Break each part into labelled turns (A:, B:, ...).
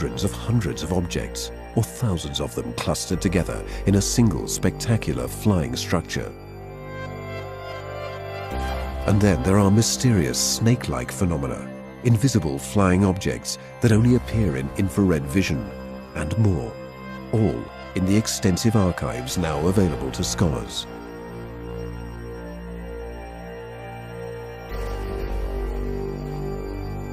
A: squadrons of hundreds of objects, or thousands of them clustered together in a single spectacular flying structure. And then there are mysterious snake-like phenomena, invisible flying objects that only appear in infrared vision, and more, all in the extensive archives now available to scholars.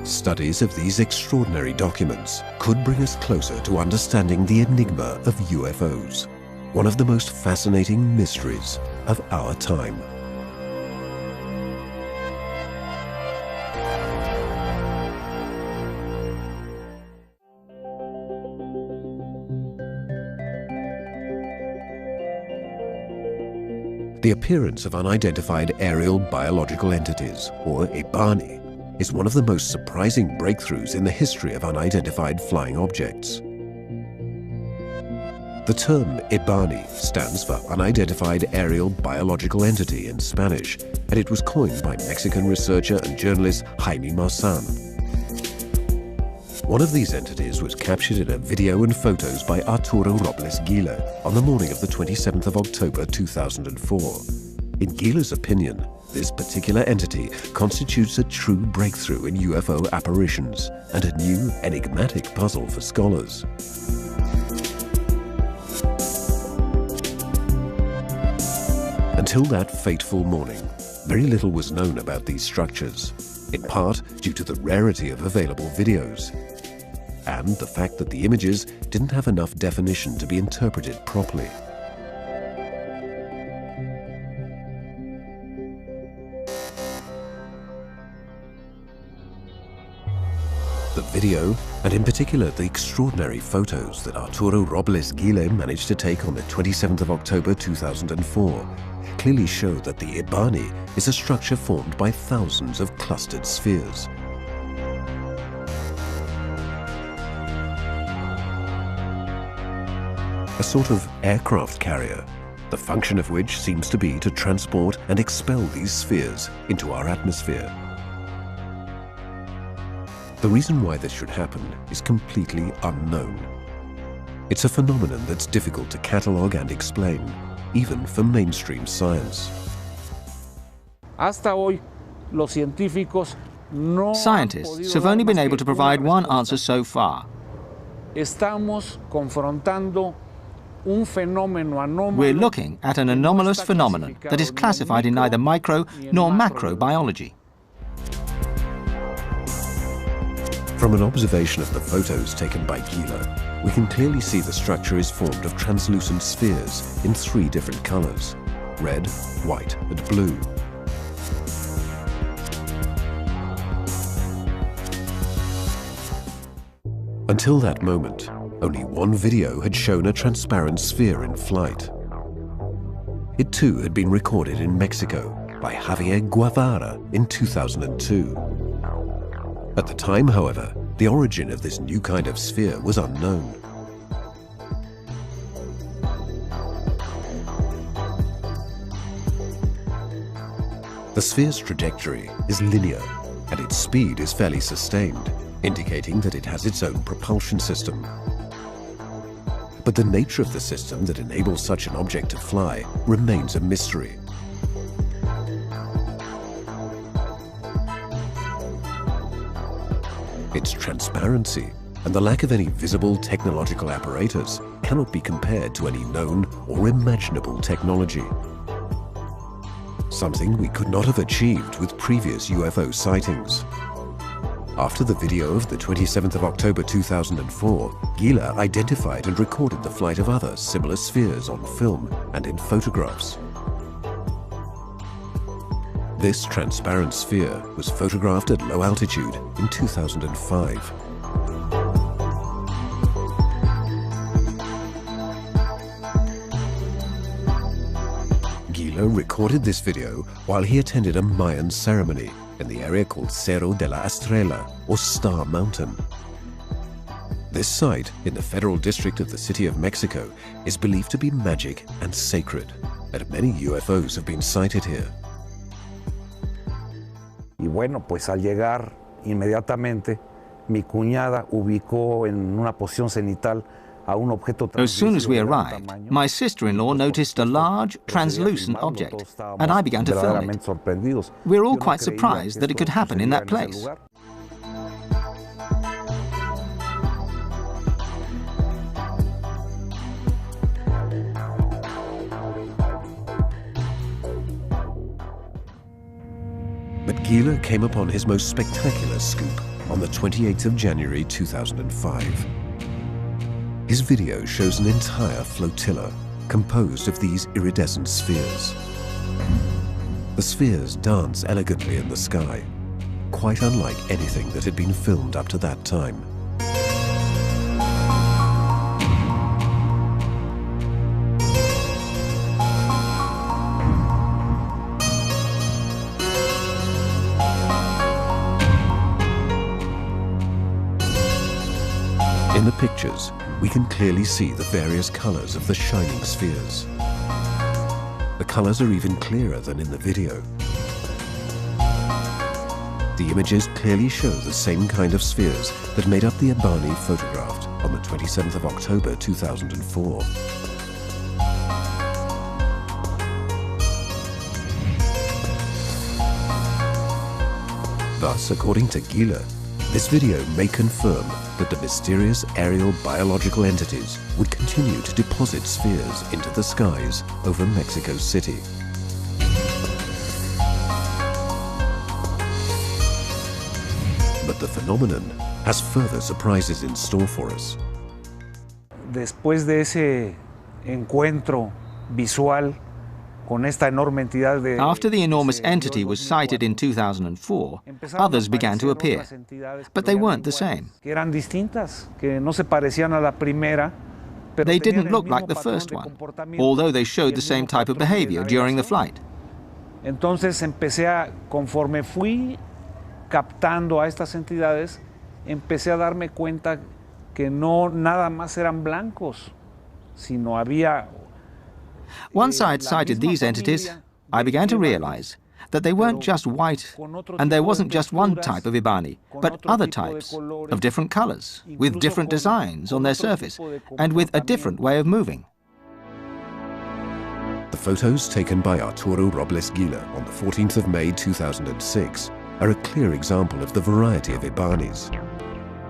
A: Studies of these extraordinary documents could bring us closer to understanding the enigma of UFOs, one of the most fascinating mysteries of our time. The appearance of unidentified aerial biological entities, or EBANI, is one of the most surprising breakthroughs in the history of unidentified flying objects. The term EBANI stands for Unidentified Aerial Biological Entity in Spanish, and it was coined by Mexican researcher and journalist Jaime Maussan. One of these entities was captured in a video and photos by Arturo Robles Gila on the morning of the 27th of October 2004. In Gila's opinion, this particular entity constitutes a true breakthrough in UFO apparitions and a new enigmatic puzzle for scholars. Until that fateful morning, very little was known about these structures, in part due to the rarity of available videos, and the fact that the images didn't have enough definition to be interpreted properly. The video, and in particular the extraordinary photos that Arturo Robles Gila managed to take on the 27th of October 2004, clearly show that the EBANI is a structure formed by thousands of clustered spheres. A sort of aircraft carrier, the function of which seems to be to transport and expel these spheres into our atmosphere. The reason why this should happen is completely unknown. It's a phenomenon that's difficult to catalogue and explain, even for mainstream science.
B: Scientists have only been able to provide one answer so far. We're looking at an anomalous phenomenon that is classified in neither micro nor macrobiology.
A: From an observation of the photos taken by Gila, we can clearly see the structure is formed of translucent spheres in 3 different colors: red, white, and blue. Until that moment, only one video had shown a transparent sphere in flight. It too had been recorded in Mexico by Javier Guevara in 2002. At the time, however, the origin of this new kind of sphere was unknown. The sphere's trajectory is linear, and its speed is fairly sustained, indicating that it has its own propulsion system. But the nature of the system that enables such an object to fly remains a mystery. Its transparency and the lack of any visible technological apparatus cannot be compared to any known or imaginable technology. Something we could not have achieved with previous UFO sightings. After the video of the 27th of October 2004, Gila identified and recorded the flight of other similar spheres on film and in photographs. This transparent sphere was photographed at low altitude in 2005. Gila recorded this video while he attended a Mayan ceremony in the area called Cerro de la Estrella, or Star Mountain. This site, in the federal district of the City of Mexico, is believed to be magic and sacred, and many UFOs have been sighted here.
C: Y bueno, pues al llegar inmediatamente mi cuñada ubicó en una posición cenital a un objeto
B: As soon as we
C: translúcido de gran
B: arrived,
C: tamaño.
B: my sister-in-law noticed a large, translucent object, and I began to film it.
C: Verdaderamente sorprendidos.
B: We were all
C: Yo no
B: quite
C: creía
B: surprised
C: que
B: that it
C: esto
B: could happen in
C: sucediera
B: that
C: en ese
B: place.
C: lugar.
A: But Gila came upon his most spectacular scoop on the 28th of January 2005. His video shows an entire flotilla composed of these iridescent spheres. The spheres dance elegantly in the sky, quite unlike anything that had been filmed up to that time. In the pictures, we can clearly see the various colors of the shining spheres. The colors are even clearer than in the video. The images clearly show the same kind of spheres that made up the Ibani photographed on the 27th of October 2004. Thus, according to Gila, this video may confirm that the mysterious aerial biological entities would continue to deposit spheres into the skies over Mexico City. But the phenomenon has further surprises in store for us.
C: Después de ese encuentro visual con esta enorme entidad de
B: After the enormous entity was sighted in 2004, others began to appear, but they weren't the same.
C: que eran distintas, que no se parecían a la primera, pero
B: They
C: tenían
B: didn't
C: el
B: look
C: mismo
B: like the
C: patrón
B: first
C: de
B: one,
C: comportamiento
B: although they
C: y
B: showed
C: el
B: the same
C: mismo
B: type of
C: patrón de
B: behavior during the
C: navegación.
B: flight.
C: Entonces conforme fui captando a estas entidades, empecé a darme cuenta que no nada más eran blancos, sino había
B: Once I had sighted these entities, I began to realize that they weren't just white, and there wasn't just one type of Ibani, but other types of different colors, with different designs on their surface, and with a different way of moving.
A: The photos taken by Arturo Robles Gila on the 14th of May 2006 are a clear example of the variety of Ibanis.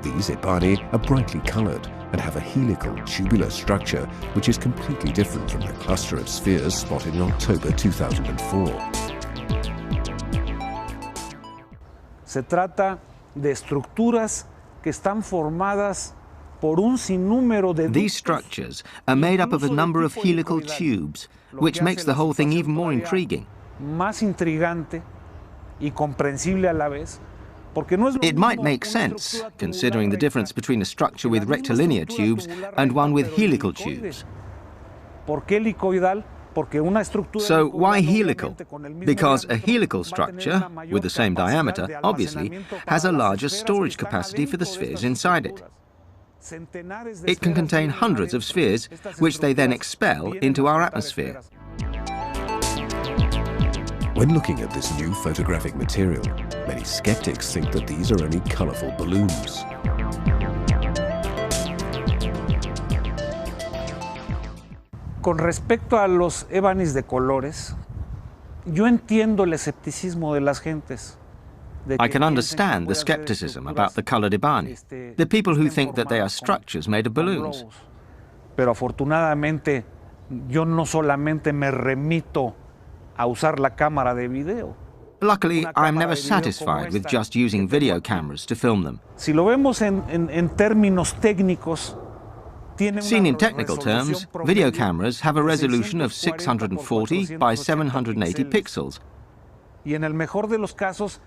A: These Ibani are brightly colored and have a helical, tubular structure which is completely different from the cluster of spheres spotted in October 2004.
C: Se trata de estructuras que están formadas por un sinnúmero de
B: These structures are made up of a number of helical tubes, which makes the whole thing even more intriguing.
C: Más intrigante y comprensible a la vez.
B: It might make sense, considering the difference between a structure with rectilinear tubes and one with helical tubes. So why helical? Because a helical structure, with the same diameter, obviously, has a larger storage capacity for the spheres inside it. It can contain hundreds of spheres, which they then expel into our atmosphere.
A: When looking at this new photographic material, many skeptics think that these are only colorful balloons.
C: Con respecto a los ébanis de colores, yo entiendo el escepticismo de las gentes.
B: I can understand the skepticism about the colored Ibani, the people who think that they are structures made of balloons.
C: Pero afortunadamente, yo no solamente me remito a usar la cámara de video.
B: Luckily, I'm never satisfied with just using video cameras to film them.
C: Si lo vemos en términos técnicos,
B: seen in technical terms, video cameras have a resolution of 640 by 780 pixels.
C: Y en el mejor de los casos,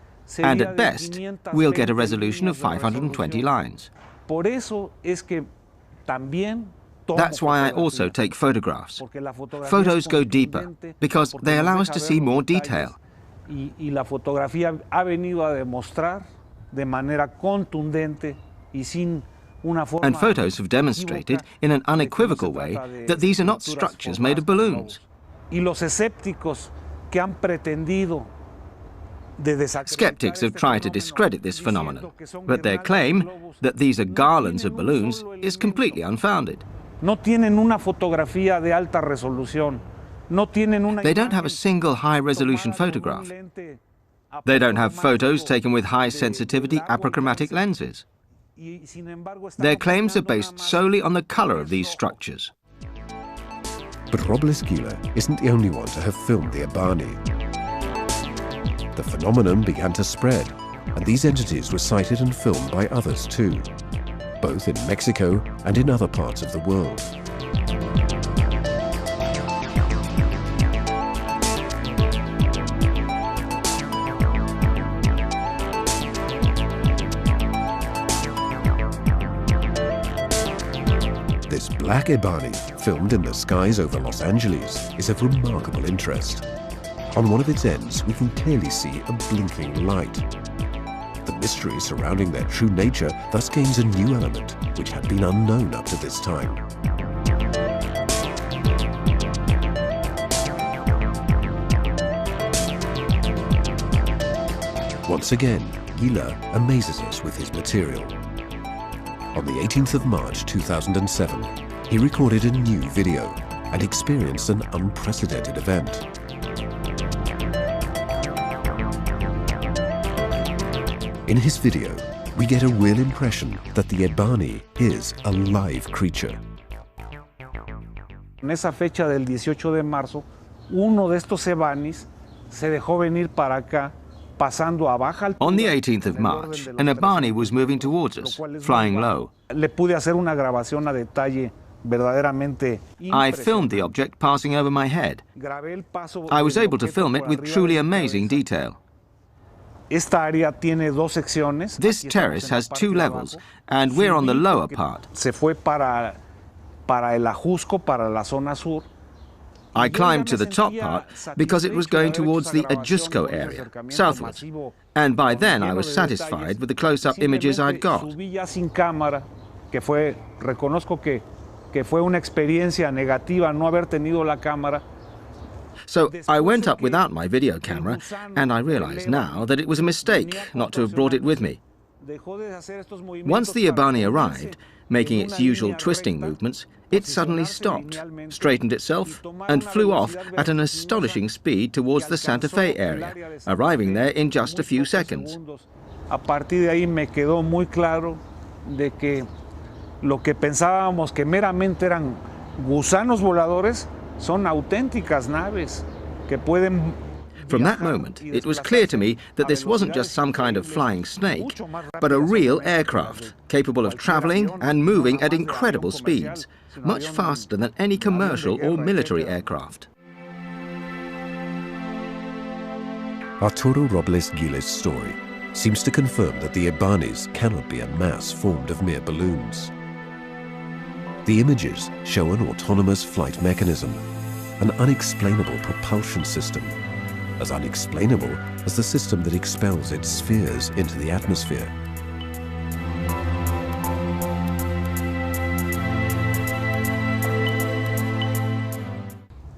B: and at best, we'll get a resolution of 520 lines.
C: Por eso es que también
B: That's why I also take photographs. Photos go deeper because they allow us to see more detail.
C: Y la fotografía ha venido a demostrar de manera contundente y sin una forma.
B: And photos have demonstrated in an unequivocal way that these are not structures made of balloons.
C: Y los escépticos que han pretendido
B: Skeptics have tried to discredit this phenomenon, but their claim that these are garlands of balloons is completely unfounded.
C: No tienen una fotografía de alta resolución. No tienen una.
B: They don't have a single high-resolution photograph. They don't have photos taken with high-sensitivity apochromatic lenses. Their claims are based solely on the color of these structures.
A: But Robles Gila isn't the only one to have filmed the Abani. The phenomenon began to spread, and these entities were sighted and filmed by others too, both in Mexico and in other parts of the world. This black Ebani, filmed in the skies over Los Angeles, is of remarkable interest. On one of its ends, we can clearly see a blinking light. The mystery surrounding their true nature thus gains a new element which had been unknown up to this time. Once again, Gila amazes us with his material. On the 18th of March 2007, he recorded a new video and experienced an unprecedented event. In his video, we get a real impression that the Ebani is a live creature.
C: En esa fecha del 18 de marzo, uno de estos Ebanis se dejó venir para acá, pasando a baja altura.
B: On the 18th of March, an Ebani was moving towards us, flying low.
C: Le pude hacer una grabación a detalle verdaderamente.
B: I filmed the object passing over my head. I was able to film it with truly amazing detail.
C: Esta área tiene dos secciones.
B: This terrace has two levels, and we're on the lower part.
C: Se fue para el Ajusco, para la zona sur.
B: I climbed to the top part because it was going towards the Ajusco area, southwards. And by then I was satisfied with the close-up images I'd got.
C: Subí ya sin cámara, que fue, reconozco que fue una experiencia negativa no haber tenido la cámara.
B: So I went up without my video camera, and I realize now that it was a mistake not to have brought it with me. Once the Ebani arrived, making its usual twisting movements, it suddenly stopped, straightened itself, and flew off at an astonishing speed towards the Santa Fe area, arriving there in just a few seconds.
C: A partir de ahí me quedó muy claro de que lo que pensábamos que meramente eran gusanos voladores son auténticas naves que pueden.
B: From that moment, it was clear to me that this wasn't just some kind of flying snake, but a real aircraft, capable of traveling and moving at incredible speeds, much faster than any commercial or military aircraft.
A: Arturo Robles Gila's story seems to confirm that the Ebanis cannot be a mass formed of mere balloons. The images show an autonomous flight mechanism, an unexplainable propulsion system, as unexplainable as the system that expels its spheres into the atmosphere.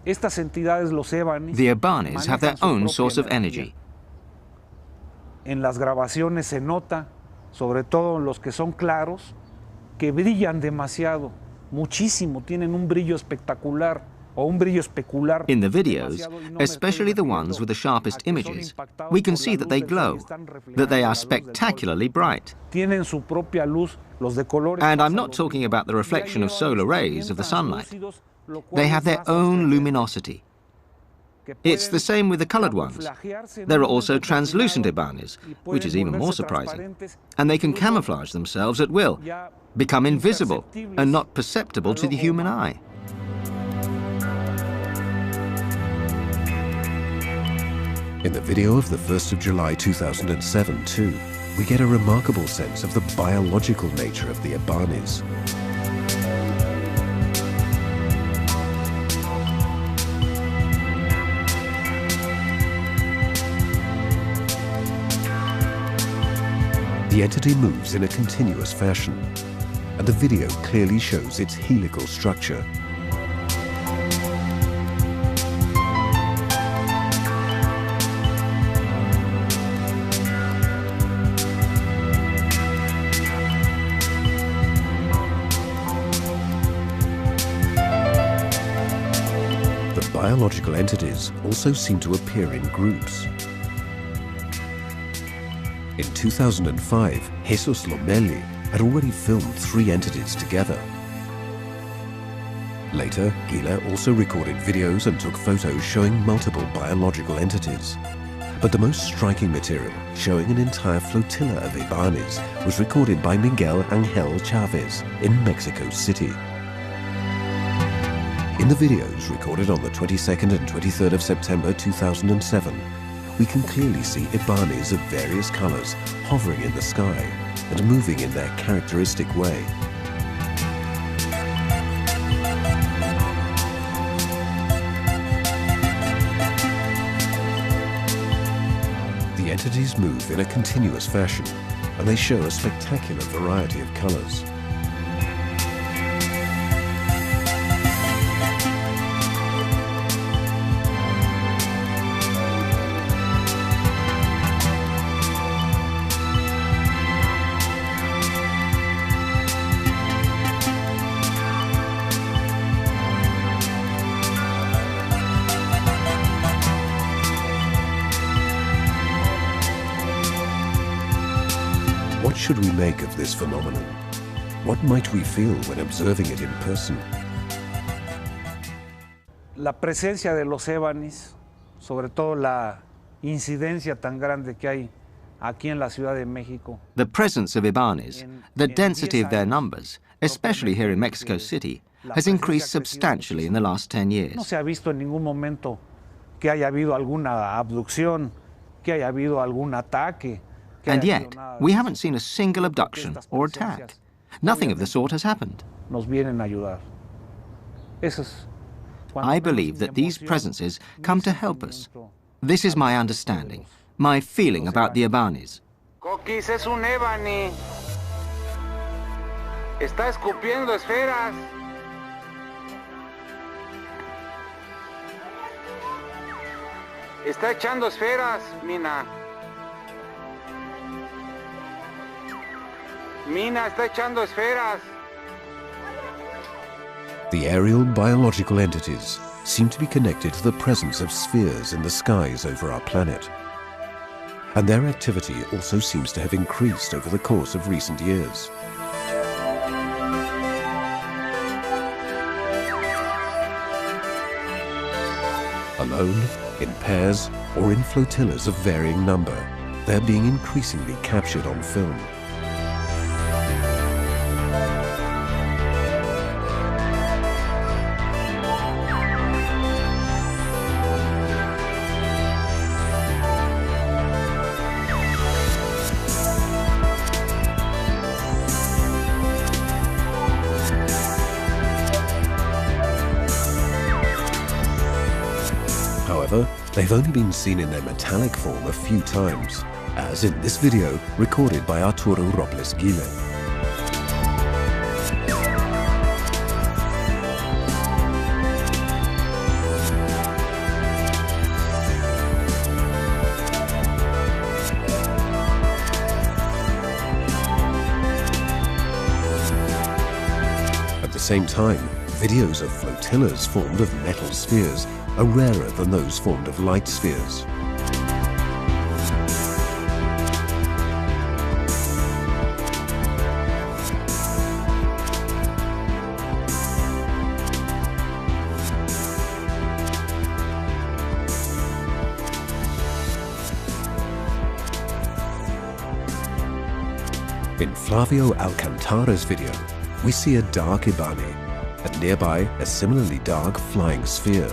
C: Estas entidades, los Ebanis,
B: the Ebanis have their own source of energy.
C: En las grabaciones se nota, sobre todo los que son claros, que brillan demasiado, muchísimo, tienen un brillo espectacular. In the videos, especially the ones with the sharpest images, we can see that they glow, that they are spectacularly bright. And I'm not talking about the reflection of solar rays of the sunlight. They have their own luminosity. It's the same with the colored ones. There are also translucent Ebanis, which is even more surprising. And they can camouflage themselves at will, become invisible and not perceptible to the human eye.
A: In the video of the 1st of July 2007 too, we get a remarkable sense of the biological nature of the Ebanis. The entity moves in a continuous fashion, and the video clearly shows its helical structure. biological entities also seem to appear in groups. In 2005, Jesus Lomeli had already filmed 3 entities together. Later, Gila also recorded videos and took photos showing multiple biological entities. But the most striking material, showing an entire flotilla of Ibanis, was recorded by Miguel Angel Chavez in Mexico City. In the videos recorded on the 22nd and 23rd of September 2007, we can clearly see Ibanis of various colors hovering in the sky and moving in their characteristic way. The entities move in a continuous fashion, and they show a spectacular variety of colors. What should we make of this phenomenon? What might we feel when observing it in person?
C: La presencia de los ébanis, sobre todo la incidencia tan grande que hay aquí en la Ciudad de México.
B: The presence of Ibanis, the density of their numbers, especially here in Mexico City, has increased substantially in the last 10 years.
C: No se ha visto en ningún momento que haya habido alguna abducción, que haya habido algún ataque.
B: And yet, we haven't seen a single abduction or attack. Nothing of the sort has happened.
C: Nos vienen a ayudar.
B: I believe that these presences come to help us. This is my understanding, my feeling about the Ibanis.
D: Coquis es un ébani. Está escupiendo esferas. Está echando esferas, Mina. Mina está echando esferas.
A: The aerial biological entities seem to be connected to the presence of spheres in the skies over our planet. And their activity also seems to have increased over the course of recent years. Alone, in pairs, or in flotillas of varying number, they're being increasingly captured on film. However, they've only been seen in their metallic form a few times, as in this video recorded by Arturo Robles Gile. At the same time, videos of flotillas formed of metal spheres are rarer than those formed of light spheres. In Flavio Alcantara's video, we see a dark Ibani, and nearby a similarly dark flying sphere.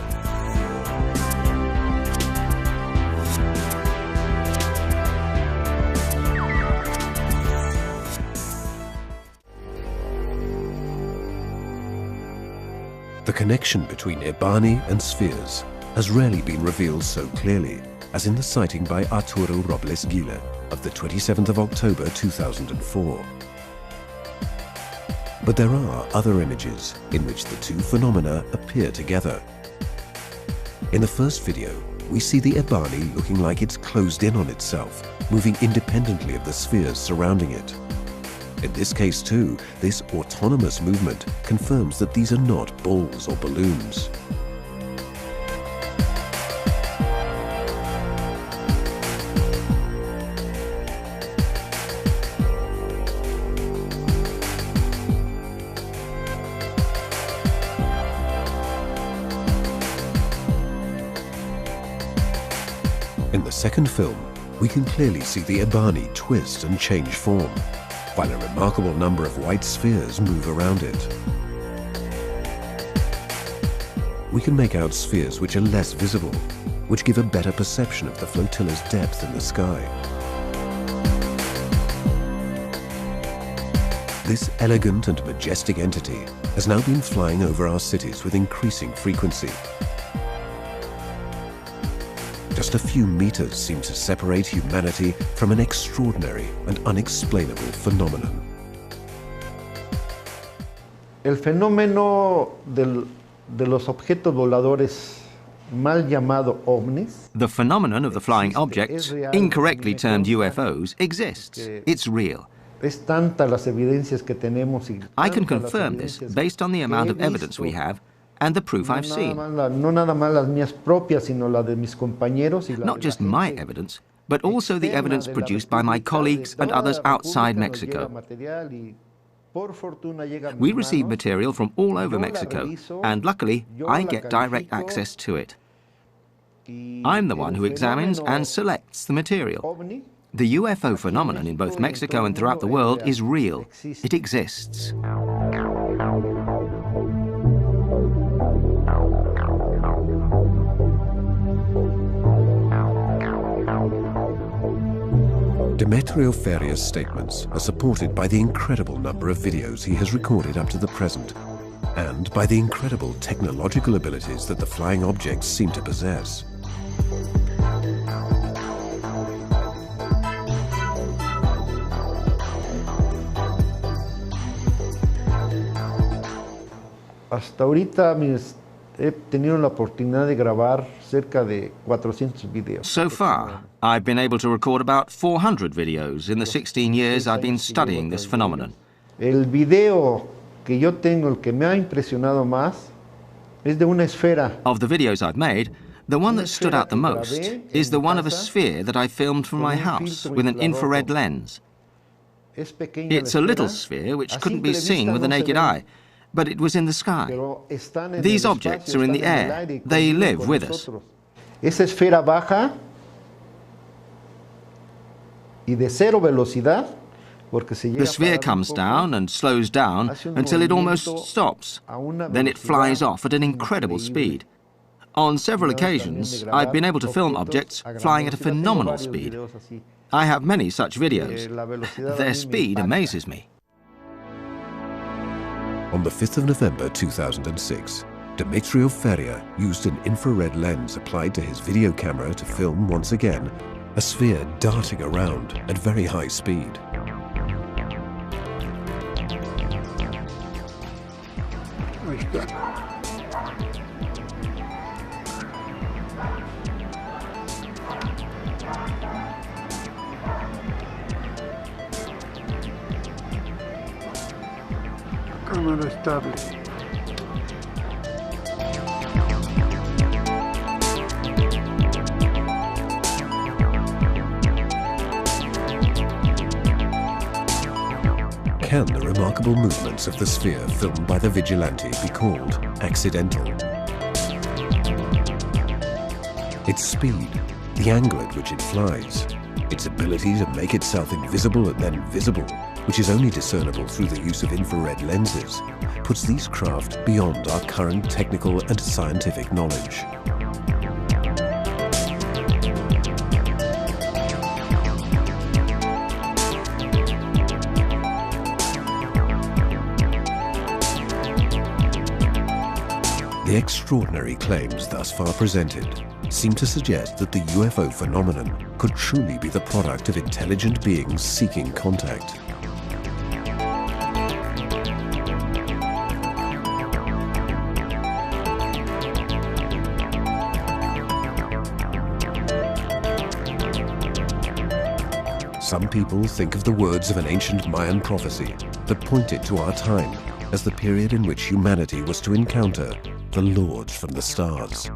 A: The connection between Ibani and spheres has rarely been revealed so clearly as in the sighting by Arturo Robles Gile of the 27th of October 2004. But there are other images in which the two phenomena appear together. In the first video, we see the Ibani looking like it's closed in on itself, moving independently of the spheres surrounding it. In this case too, this autonomous movement confirms that these are not balls or balloons. second film, we can clearly see the Ebani twist and change form, while a remarkable number of white spheres move around it. We can make out spheres which are less visible, which give a better perception of the flotilla's depth in the sky. This elegant and majestic entity has now been flying over our cities with increasing frequency. Just a few meters seem to separate humanity from an extraordinary and unexplainable phenomenon.
E: El fenómeno de los objetos voladores mal llamado ovnis.
B: The phenomenon of the flying objects, incorrectly termed UFOs, exists. It's real.
E: Es tanta las evidencias que tenemos y
B: I can confirm this based on the amount of evidence we have and the proof I've seen.
E: No nada más las mías propias, sino la de mis compañeros y la
B: Not just my evidence, but also the evidence produced by my colleagues and others outside Mexico. We receive material from all over Mexico, and luckily, I get direct access to it. I'm the one who examines and selects the material. The UFO phenomenon in both Mexico and throughout the world is real. It exists.
A: Demetrio Feria's statements are supported by the incredible number of videos he has recorded up to the present, and by the incredible technological abilities that the flying objects seem to possess.
E: Hasta ahorita he tenido la oportunidad de grabar cerca de 400 videos.
B: So far, I've been able to record about 400 videos in the 16 years I've been studying this phenomenon.
E: El video que yo tengo, el que me ha impresionado más, es de una esfera.
B: Of the videos I've made, the one that stood out the most is the one of a sphere that I filmed from my house with an infrared lens. It's a little sphere which couldn't be seen with the naked eye, but it was in the sky. These objects are in the air. They live with us.
E: Esa esfera baja y de cero velocidad, porque se llega
B: The sphere comes down and slows down until it almost stops. Then it flies off at an incredible speed. On several occasions, I've been able to film objects flying at a phenomenal speed. I have many such videos. Their speed amazes me.
A: On the 5th of November 2006, Demetrio Feria used an infrared lens applied to his video camera to film once again a sphere darting around at very high speed.
F: Cámara estable.
A: Can the remarkable movements of the sphere filmed by the vigilante be called accidental? Its speed, the angle at which it flies, its ability to make itself invisible and then visible, which is only discernible through the use of infrared lenses, puts these craft beyond our current technical and scientific knowledge. The extraordinary claims thus far presented seem to suggest that the UFO phenomenon could truly be the product of intelligent beings seeking contact. Some people think of the words of an ancient Mayan prophecy that pointed to our time as the period in which humanity was to encounter the lords from the stars.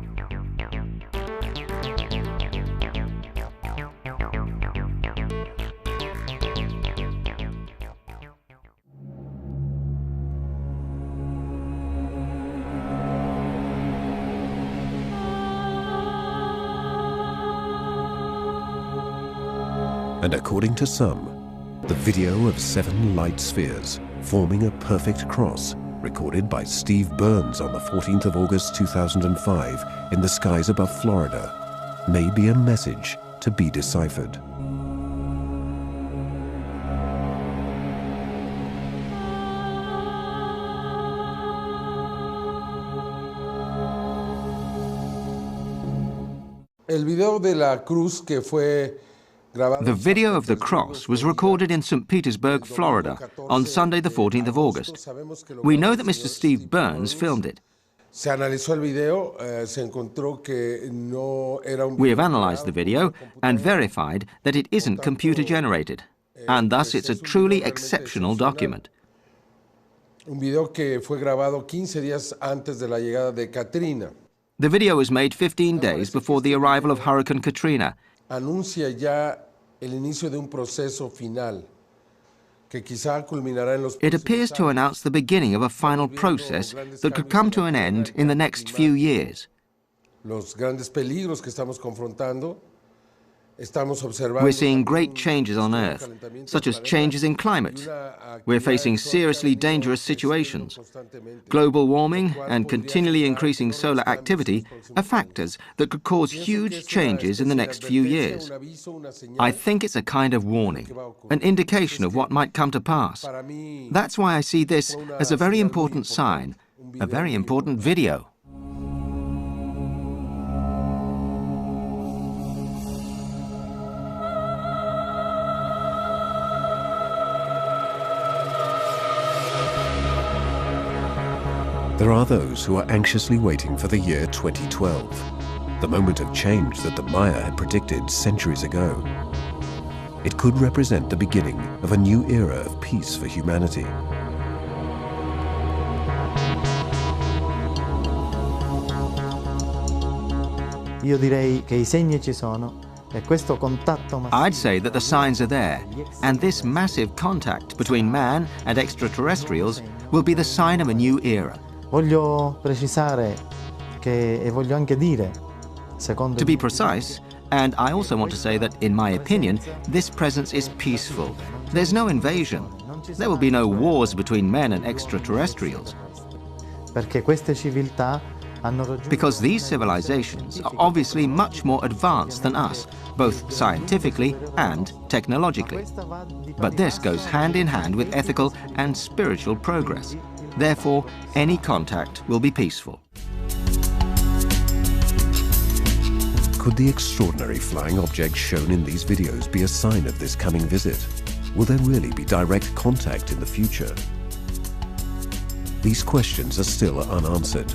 A: And according to some, the video of 7 light spheres forming a perfect cross, recorded by Steve Burns on the 14th of August 2005 in the skies above Florida, may be a message to be deciphered.
B: The video of the cross was recorded in St. Petersburg, Florida, on Sunday the 14th of August. We know that Mr. Steve Burns filmed it. We have analyzed the video and verified that it isn't computer-generated, and thus it's a truly exceptional document. The video was made 15 days before the arrival of Hurricane Katrina. It appears to announce the beginning of a final process that could come to an end in the next few years. We're seeing great changes on Earth, such as changes in climate. We're facing seriously dangerous situations. Global warming and continually increasing solar activity are factors that could cause huge changes in the next few years. I think it's a kind of warning, an indication of what might come to pass. That's why I see this as a very important sign, a very important video.
A: There are those who are anxiously waiting for the year 2012, the moment of change that the Maya had predicted centuries ago. It could represent the beginning of a new era of peace for humanity.
G: Io direi che I segni ci sono.
B: I'd say that the signs are there, and this massive contact between man and extraterrestrials will be the sign of a new era.
G: Voglio precisare che, e voglio anche dire, secondo
B: To be precise, and I also want to say that, in my opinion, this presence is peaceful. There's no invasion. There will be no wars between men and extraterrestrials.
G: Perché queste civiltà
B: Because these civilizations are obviously much more advanced than us, both scientifically and technologically. But this goes hand in hand with ethical and spiritual progress. Therefore, any contact will be peaceful.
A: Could the extraordinary flying objects shown in these videos be a sign of this coming visit? Will there really be direct contact in the future? These questions are still unanswered.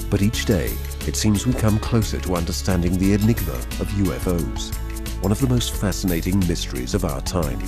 A: But each day, it seems we come closer to understanding the enigma of UFOs, one of the most fascinating mysteries of our time.